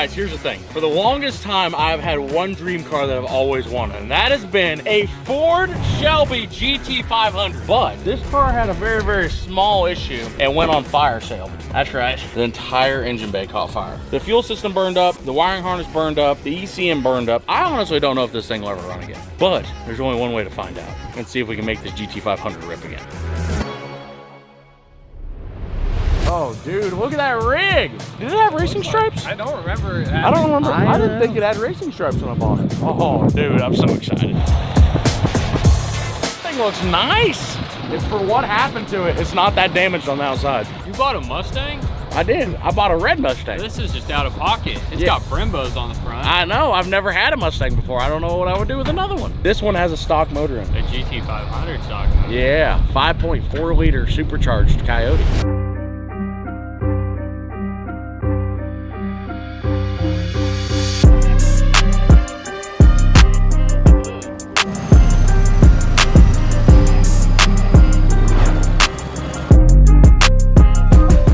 guys, here's the thing. For the longest time, I've had one dream car that I've always wanted, and that has been a Ford Shelby GT500. But this car had a very, very small issue and went on fire sale. That's right. The entire engine bay caught fire. The fuel system burned up, the wiring harness burned up, the ECM burned up. I honestly don't know if this thing will ever run again. But there's only one way to find out and see if we can make this GT500 rip again. Oh, dude, look at that rig. Did it have racing stripes? I don't remember. I don't remember. I didn't think it had racing stripes when I bought it. Oh, dude, I'm so excited. This thing looks nice. It's for what happened to it. It's not that damaged on the outside. You bought a Mustang? I did. I bought a red Mustang. This is just out of pocket. It's got Brembos on the front. I know. I've never had a Mustang before. I don't know what I would do with another one. This one has a stock motor in it. A GT500 stock motor. Yeah, 5.4 liter supercharged Coyote.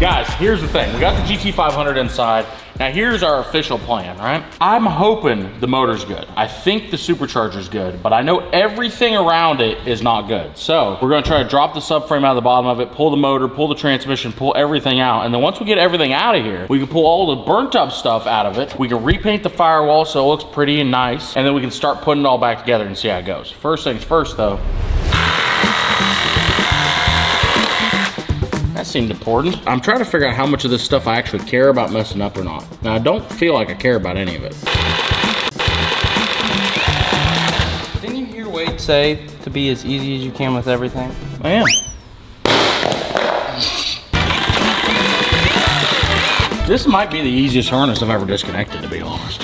Guys, here's the thing. We got the GT500 inside. Now here's our official plan, right? I'm hoping the motor's good. I think the supercharger's good, but I know everything around it is not good. So we're gonna try to drop the subframe out of the bottom of it, pull the motor, pull the transmission, pull everything out. And then once we get everything out of here, we can pull all the burnt up stuff out of it. We can repaint the firewall so it looks pretty and nice. And then we can start putting it all back together and see how it goes. First things first though. That seemed important. I'm trying to figure out how much of this stuff I actually care about messing up or not. Now, I don't feel like I care about any of it. Didn't you hear Wade say to be as easy as you can with everything? I am. This might be the easiest harness I've ever disconnected, to be honest.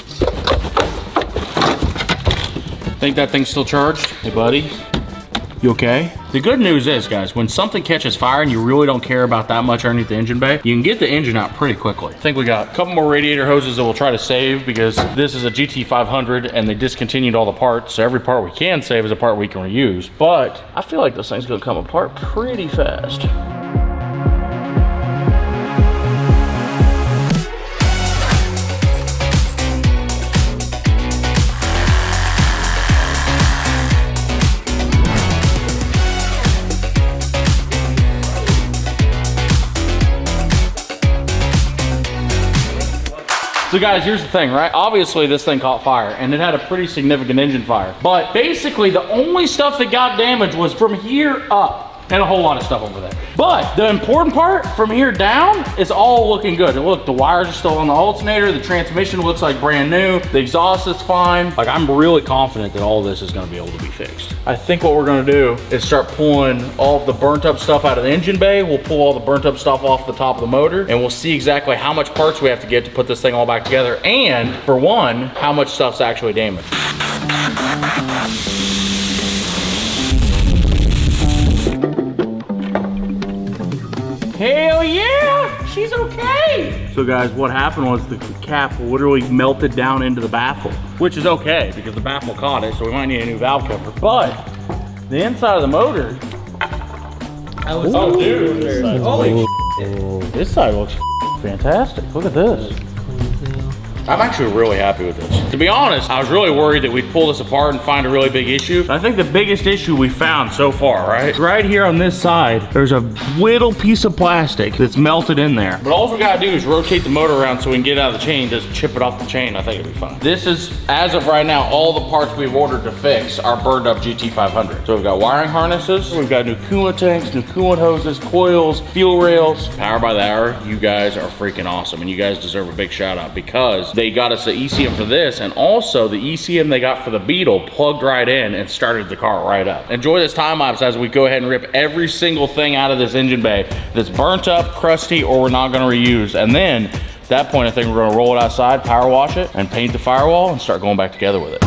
Think that thing's still charged? Hey, buddy. You okay? The good news is, guys, when something catches fire and you really don't care about that much underneath the engine bay, you can get the engine out pretty quickly. I think we got a couple more radiator hoses that we'll try to save because this is a GT500 and they discontinued all the parts. So every part we can save is a part we can reuse. But I feel like this thing's gonna come apart pretty fast. So guys, here's the thing, right? Obviously this thing caught fire and it had a pretty significant engine fire. But basically the only stuff that got damaged was from here up and a whole lot of stuff over there. But the important part from here down is all looking good. And look, the wires are still on the alternator. The transmission looks like brand new. The exhaust is fine. Like I'm really confident that all this is gonna be able to be fixed. I think what we're gonna do is start pulling all of the burnt up stuff out of the engine bay. We'll pull all the burnt up stuff off the top of the motor and we'll see exactly how much parts we have to get to put this thing all back together. And for one, how much stuff's actually damaged. Hell yeah, she's okay. So guys, what happened was the cap literally melted down into the baffle, which is okay because the baffle caught it, so we might need a new valve cover. But the inside of the motor, oh dude, holy shit. This side looks fantastic. Look at this. I'm actually really happy with this. To be honest, I was really worried that we'd pull this apart and find a really big issue. I think the biggest issue we found so far, right here on this side, there's a little piece of plastic that's melted in there. But all we gotta do is rotate the motor around so we can get it out of the chain, just chip it off the chain. I think it'll be fine. This is, as of right now, all the parts we've ordered to fix our burned up GT500. So we've got wiring harnesses, we've got new coolant tanks, new coolant hoses, coils, fuel rails. Power by the hour, you guys are freaking awesome and you guys deserve a big shout out because they got us the ECM for this and also the ECM they got for the Beetle plugged right in and started the car right up. Enjoy this time lapse as we go ahead and rip every single thing out of this engine bay that's burnt up, crusty, or we're not gonna reuse. And then at that point, I think we're gonna roll it outside, power wash it, and paint the firewall and start going back together with it.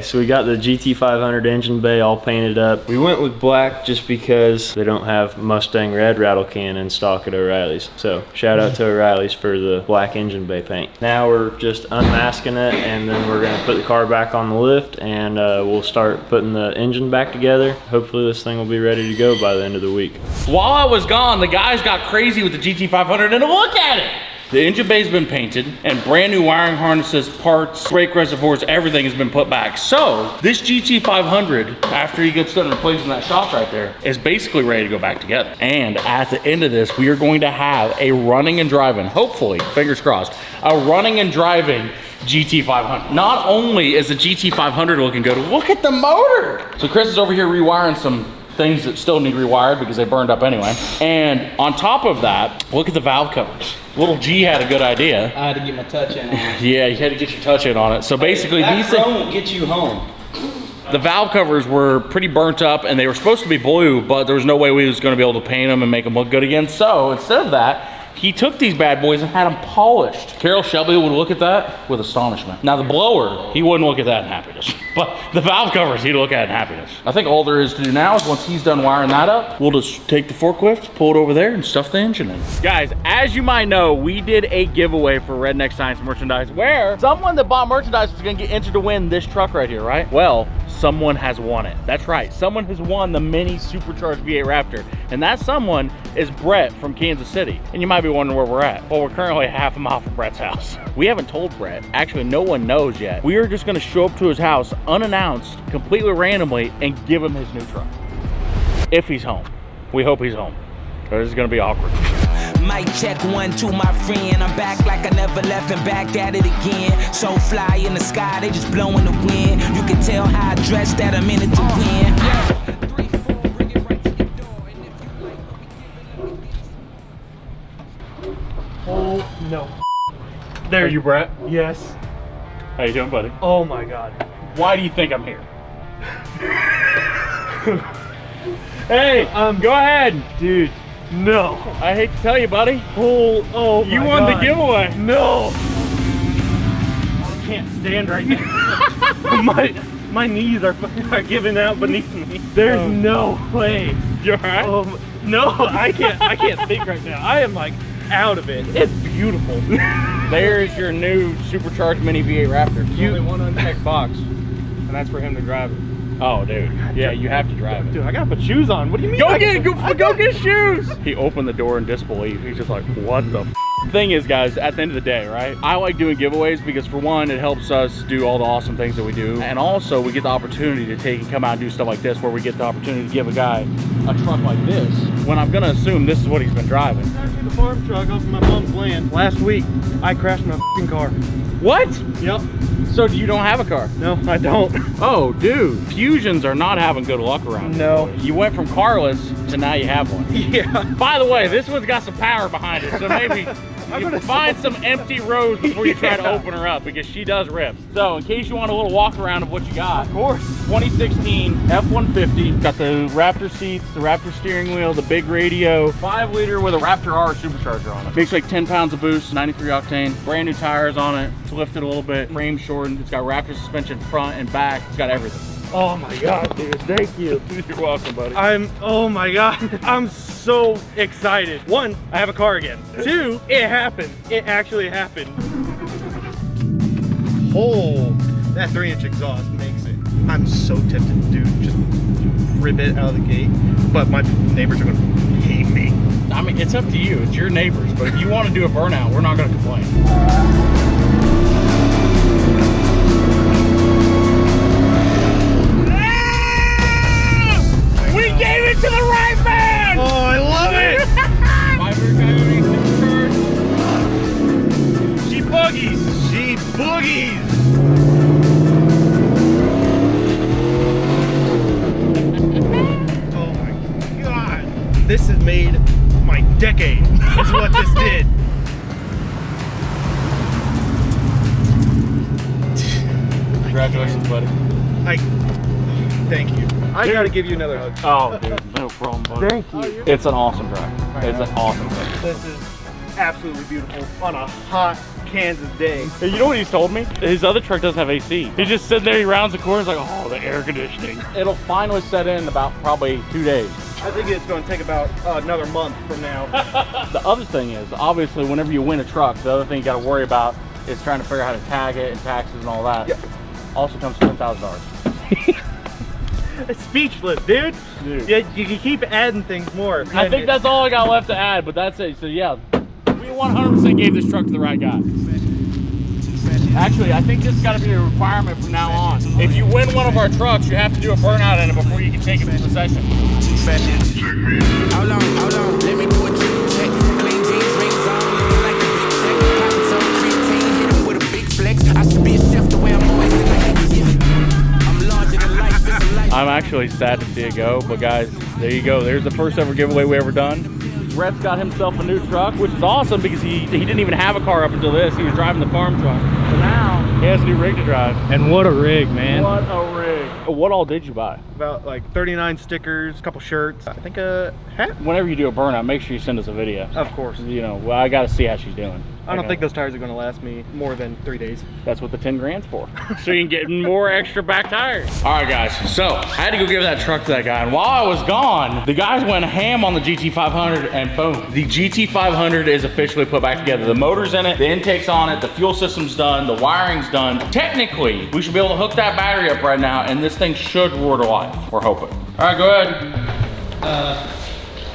so we got the GT500 engine bay all painted up. We went with black just because they don't have Mustang red rattle can in stock at O'Reilly's. So shout out to O'Reilly's for the black engine bay paint. Now we're just unmasking it, and then we're gonna put the car back on the lift, and we'll start putting the engine back together. Hopefully this thing will be ready to go by the end of the week. While I was gone, the guys got crazy with the GT500, and look at it! The engine bay's been painted, and brand new wiring harnesses, parts, brake reservoirs, everything has been put back. So this GT500, after he gets done replacing that shock right there, is basically ready to go back together. And at the end of this, we are going to have a running and driving, hopefully, fingers crossed, a running and driving GT500. Not only is the GT500 looking good, look at the motor. So Chris is over here rewiring some things that still need rewired because they burned up anyway. And on top of that, look at the valve covers. Little G had a good idea. I had to get my touch in on it. Yeah, you had to get your touch in on it. So basically these things won't get you home. the valve covers were pretty burnt up and they were supposed to be blue, but there was no way we was gonna be able to paint them and make them look good again. So instead of that, he took these bad boys and had them polished. Carol Shelby would look at that with astonishment. Now the blower, he wouldn't look at that in happiness. But the valve covers, he'd look at in happiness. I think all there is to do now is once he's done wiring that up, we'll just take the forklift, pull it over there and stuff the engine in. Guys, as you might know, we did a giveaway for Redneck Science merchandise where someone that bought merchandise was gonna get entered to win this truck right here, right? Well, someone has won it. That's right, someone has won the mini supercharged V8 Raptor. And that someone is Brett from Kansas City. And you might be wondering where we're at. Well, we're currently half a mile from Brett's house. We haven't told Brett. Actually, no one knows yet. We are just gonna show up to his house unannounced, completely randomly, and give him his new truck. If he's home. We hope he's home. Or this is gonna be awkward. Mic check 1, 2, my friend. I'm back like I never left and back at it again. So fly in the sky, they just blowing the wind. You can tell how I dress that I'm in it to win. 3, 4, bring it right to your door. And if you like what we give it, Oh no. There you, Brett. Yes. How you doing, buddy? Oh my God. Why do you think I'm here? Hey, go ahead. Dude, no. I hate to tell you, buddy. Oh You my won God. the giveaway. No. I can't stand right now. my knees are giving out beneath me. There's no way. You alright? No, I can't think right now. I am like out of it. It's beautiful. There's your new supercharged mini V8 Raptor. There's only one unchecked box, and that's for him to drive it. Oh, dude. Yeah, you have to drive it. Dude, I gotta put shoes on. What do you mean? Go get shoes. He opened the door in disbelief. He's just like, what the thing is, guys, at the end of the day, right? I like doing giveaways because for one, it helps us do all the awesome things that we do. And also we get the opportunity to take and come out and do stuff like this where we get the opportunity to give a guy a truck like this when I'm gonna assume this is what he's been driving. Actually, the farm truck off of my mom's land. Last week, I crashed my f***ing car. What? Yep. So you don't have a car? No, I don't. Oh, dude. Fusions are not having good luck around here. No. You went from carless to now you have one. Yeah. By the way, this one's got some power behind it, so maybe you find some empty roads before you try to open her up because she does rip. So in case you want a little walk around of what you got, Of course. 2016 F-150, got the Raptor seats, the Raptor steering wheel, the big radio, 5 liter with a Raptor R supercharger on it. Makes like 10 pounds of boost, 93 octane, brand new tires on it. It's lifted a little bit, frame shortened. It's got Raptor suspension front and back. It's got everything. Oh my God, dude. Thank you. You're welcome, buddy. Oh my God. I'm so excited. 1, I have a car again. 2, it happened. It actually happened. Oh, that 3-inch exhaust makes it. I'm so tempted to just rip it out of the gate, but my neighbors are gonna hate me. I mean, it's up to you. It's your neighbors. But if you want to do a burnout, we're not going to complain. We gave it to the right man! Oh, I love it! 500 She boogies! She boogies! Oh my God. This has made my decade, is what this did. Congratulations, buddy. Thank you. I gotta give you another hug. Oh, dude, no problem, buddy. Thank you. It's an awesome truck. It's an awesome truck. This is absolutely beautiful on a hot Kansas day. Hey, you know what he's told me? His other truck doesn't have AC. He just sits there, he rounds the corners like, oh, the air conditioning. It'll finally set in about probably 2 days. I think it's going to take about another month from now. The other thing is, obviously, whenever you win a truck, the other thing you got to worry about is trying to figure out how to tag it and taxes and all that. Yep. Also comes to $10,000. It's speechless, dude. Yeah, you can keep adding things more. I think that's all I got left to add, but that's it. So yeah, we 100% gave this truck to the right guy. Actually, I think this has got to be a requirement from now on. If you win one of our trucks, you have to do a burnout in it before you can take it in possession. Hold on, let me do a trick check. Clean jeans, rings on, looking like a big check. Pockets on 13, hit him with a big flex. I should be a chef the way I'm always in like I'm larger than life, it's a life. I'm actually sad to see it go, but guys, there you go. There's the first ever giveaway we ever done. Rhett's got himself a new truck, which is awesome because he didn't even have a car up until this. He was driving the farm truck. So now he has a new rig to drive. And what a rig, man. What a rig. What all did you buy? About like 39 stickers, a couple shirts, I think a hat. Whenever you do a burnout, make sure you send us a video. Of course. You know, well, I got to see how she's doing. I don't think those tires are going to last me more than 3 days. That's what the 10 grand's for. So you can get more extra back tires. All right, guys. So I had to go give that truck to that guy. And while I was gone, the guys went ham on the GT500 and boom. The GT500 is officially put back together. The motor's in it, the intake's on it, the fuel system's done, the wiring's done. Technically, we should be able to hook that battery up right now and this thing should roar to life. We're hoping. All right, go ahead.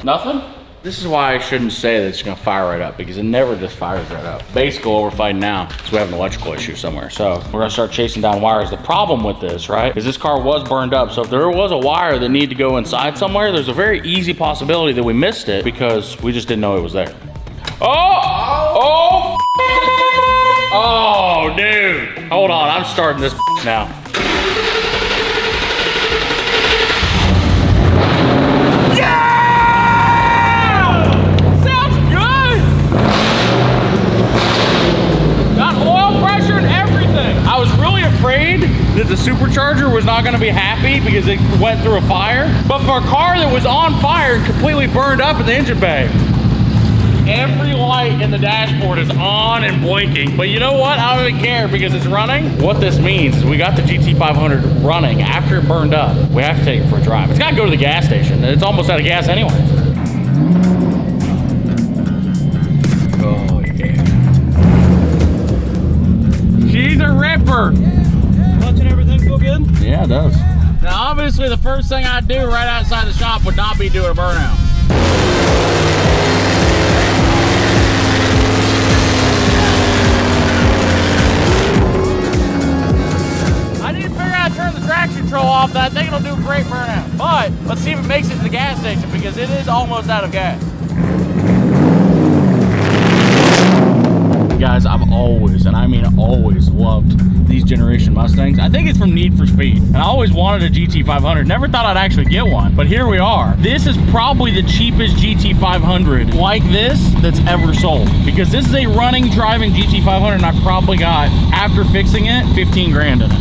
Nothing? This is why I shouldn't say that it's gonna fire right up because it never just fires right up. Basically what we're fighting now is we have an electrical issue somewhere. So we're gonna start chasing down wires. The problem with this, right, is this car was burned up. So if there was a wire that needed to go inside somewhere, there's a very easy possibility that we missed it because we just didn't know it was there. Oh, dude. Hold on, I'm starting this now. That the supercharger was not going to be happy because it went through a fire, but for a car that was on fire and completely burned up in the engine bay, every light in the dashboard is on and blinking. But you know what? I don't even care because it's running. What this means is we got the GT500 running after it burned up. We have to take it for a drive. It's got to go to the gas station. It's almost out of gas anyway. Oh yeah. She's a ripper. Yeah, it does. Now, obviously, the first thing I'd do right outside the shop would not be doing a burnout. I need to figure out how to turn the traction control off. That thing will do a great burnout. But let's see if it makes it to the gas station because it is almost out of gas. Guys, I've always, and I mean always, loved these generation Mustangs. I think it's from Need for Speed. And I always wanted a GT500. Never thought I'd actually get one, but here we are. This is probably the cheapest GT500 like this that's ever sold. Because this is a running, driving GT500 and I probably got, after fixing it, 15 grand in it.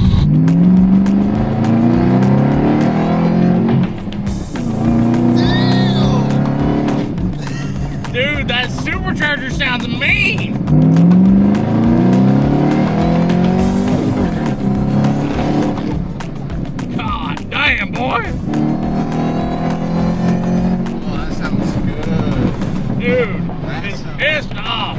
Dude, that supercharger sounds mean. God damn, boy. Oh, that sounds good. Dude, it's pissed off.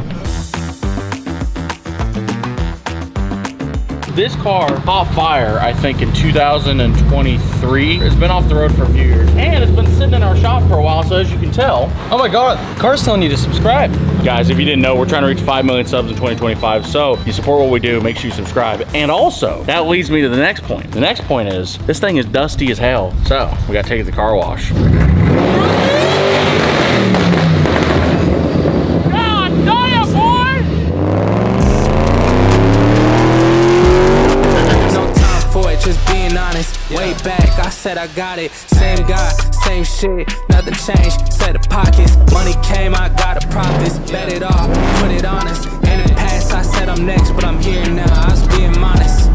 This car caught fire, I think, in 2023. It's been off the road for a few years. And it's been sitting in our shop for a while, so as you can tell. Oh my God, car's telling you to subscribe. Guys, if you didn't know, we're trying to reach 5 million subs in 2025. So you support what we do, make sure you subscribe. And also, that leads me to the next point. The next point is, this thing is dusty as hell. So we gotta take it to the car wash. Way back, I said I got it. Same guy, same shit, nothing changed. Set the pockets, money came, I got the profits. Bet it all, put it honest. In the past, I said I'm next, but I'm here now. I was being honest.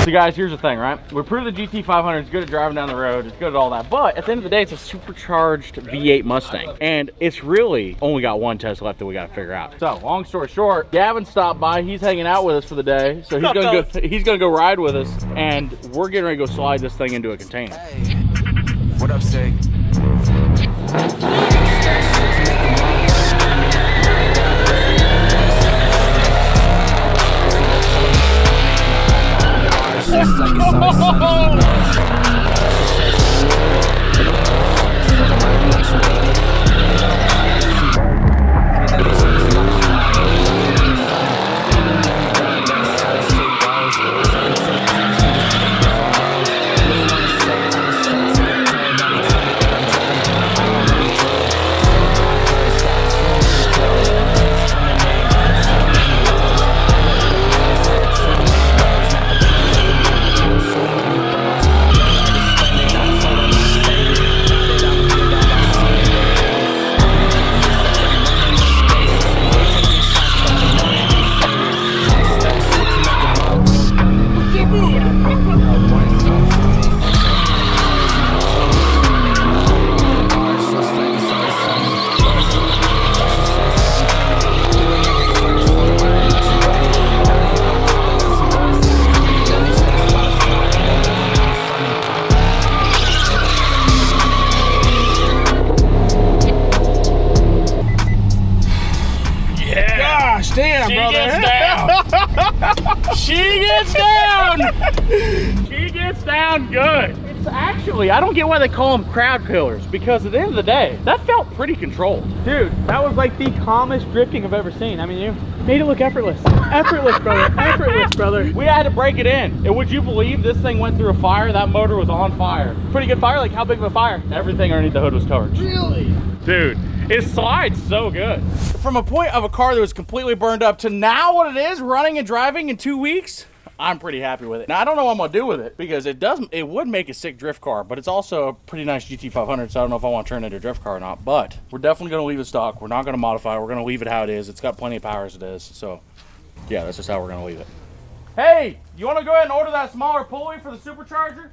So guys, here's the thing, right? We proved the GT500 is good at driving down the road, it's good at all that, but at the end of the day, it's a supercharged V8 Mustang, and it's really only got one test left that we gotta figure out. So, long story short, Gavin stopped by, he's hanging out with us for the day, so he's gonna go ride with us, and we're getting ready to go slide this thing into a container. Hey, what up, say? Just like it's always Damn, brother. She gets down. She gets down good. It's actually, I don't get why they call them crowd killers, because at the end of the day, that felt pretty controlled. Dude, that was like the calmest drifting I've ever seen. I mean, you made it look effortless. Effortless, brother. Effortless, brother. We had to break it in. And would you believe this thing went through a fire? That motor was on fire. Pretty good fire. Like, how big of a fire? Everything underneath the hood was covered. Really? Dude, it slides so good. From a point of a car that was completely burned up to now what it is, running and driving in 2 weeks, I'm pretty happy with it. Now, I don't know what I'm gonna do with it, because it would make a sick drift car, but it's also a pretty nice GT500, so I don't know if I want to turn it into a drift car or not, but we're definitely gonna leave it stock. We're not gonna modify it. We're gonna leave it how it is. It's got plenty of power as it is, so yeah, that's just how we're gonna leave it. Hey, you wanna go ahead and order that smaller pulley for the supercharger?